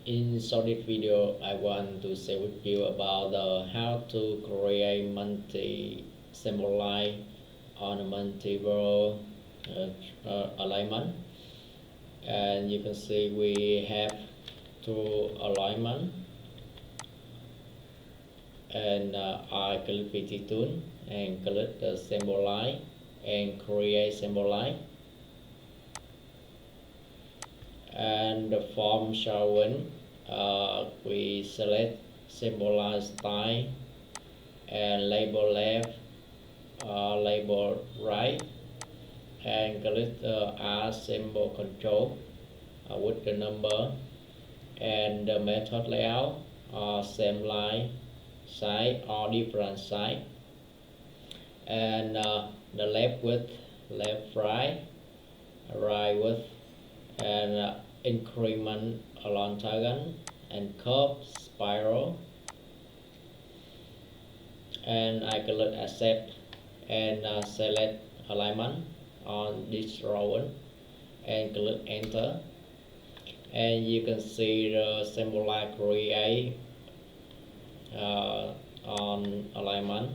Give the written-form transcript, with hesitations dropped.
In this video, I want to share with you about how to create multi-symbol line on a multiple alignment. And you can see we have two alignment. And I click VT tool and click the symbol line and create symbol line. And the form showing, we select symbol line style and label left, label right, and click the add symbol control with the number, and the method layout same line side or different side, and the left width, left right, right width, and increment along tangent and curve spiral. And I click accept and select alignment on this drawing and click enter, and you can see the symbol line create on alignment.